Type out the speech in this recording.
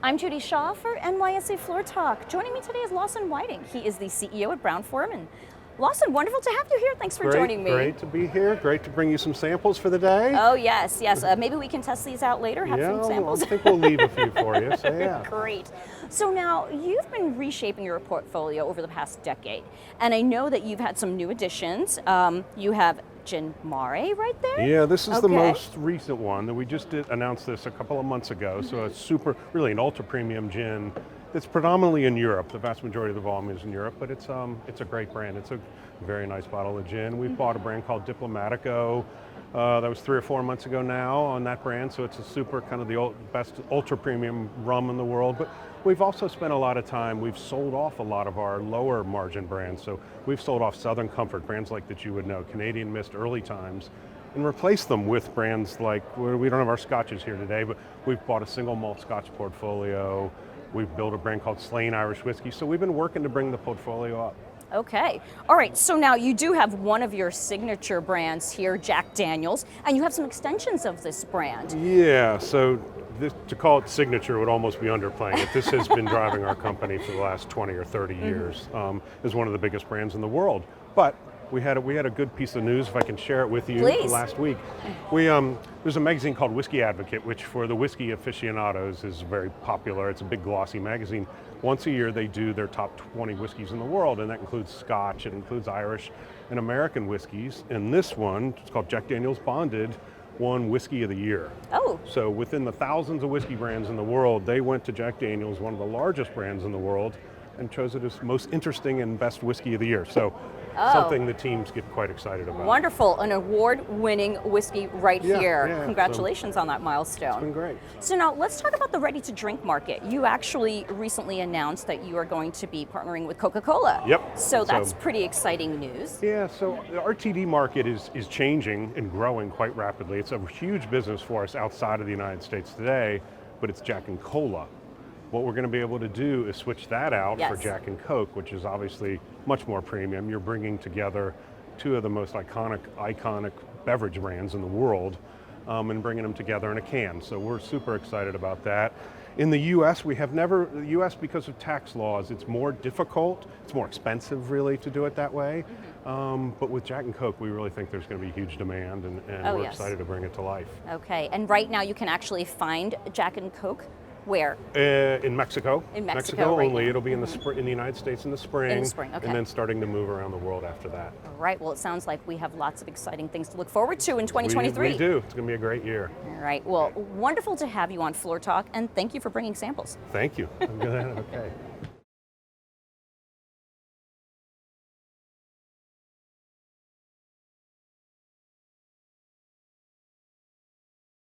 I'm Judy Shaw for NYSE Floor Talk. Joining me today is Lawson Whiting. He is the CEO at Brown-Forman. Lawson, wonderful to have you here. Thanks for joining me. Great to be here. Great to bring you some samples for the day. Oh, yes. Maybe we can test these out later, have some samples. I think we'll leave a few for you, so yeah. Great. So now, you've been reshaping your portfolio over the past decade, and I know that you've had some new additions. You have Gin Mare right there? Yeah, this is the most recent one that we just announced this a couple of months ago. So it's really an ultra premium gin. It's predominantly in Europe. The vast majority of the volume is in Europe, but it's a great brand. It's a very nice bottle of gin. We've bought a brand called Diplomatico. That was 3 or 4 months ago now on that brand. So it's a super kind of the best ultra premium rum in the world. But we've also spent a lot of time. We've sold off a lot of our lower margin brands. So we've sold off Southern Comfort, brands like that you would know, Canadian Mist, Early Times, and replaced them with brands like, we don't have our scotches here today, but we've bought a single malt scotch portfolio. We've built a brand called Slane Irish Whiskey. So we've been working to bring the portfolio up. Okay. All right. So now you do have one of your signature brands here, Jack Daniel's, and you have some extensions of this brand. Yeah. So to call it signature would almost be underplaying it. This has been driving our company for the last 20 or 30 years. Is one of the biggest brands in the world. But we had a good piece of news, if I can share it with you. Please. Last week. There's a magazine called Whiskey Advocate, which for the whiskey aficionados is very popular. It's a big glossy magazine. Once a year they do their top 20 whiskeys in the world, and that includes Scotch, it includes Irish and American whiskeys. And this one, it's called Jack Daniel's Bonded, won Whiskey of the Year. Oh. So within the thousands of whiskey brands in the world, they went to Jack Daniel's, one of the largest brands in the world, and chose it as most interesting and best whiskey of the year. So something the teams get quite excited about. Wonderful, an award-winning whiskey right here. Yeah, Congratulations on that milestone. It's been great. So now let's talk about the ready-to-drink market. You actually recently announced that you are going to be partnering with Coca-Cola. Yep. So that's pretty exciting news. Yeah, so the RTD market is changing and growing quite rapidly. It's a huge business for us outside of the United States today, but it's Jack and Cola. What we're going to be able to do is switch that out for Jack and Coke, which is obviously much more premium. You're bringing together two of the most iconic beverage brands in the world and bringing them together in a can. So we're super excited about that. In the US, the US, because of tax laws, it's more difficult, it's more expensive really to do it that way. But with Jack and Coke, we really think there's going to be huge demand, and we're excited to bring it to life. Okay, and right now you can actually find Jack and Coke. Where? In Mexico. In Mexico right only. now. It'll be in the United States in the spring. In the spring, okay. And then starting to move around the world after that. All right, well, it sounds like we have lots of exciting things to look forward to in 2023. We do. It's going to be a great year. All right, well, wonderful to have you on Floor Talk, and thank you for bringing samples. Thank you. I'm good. Okay.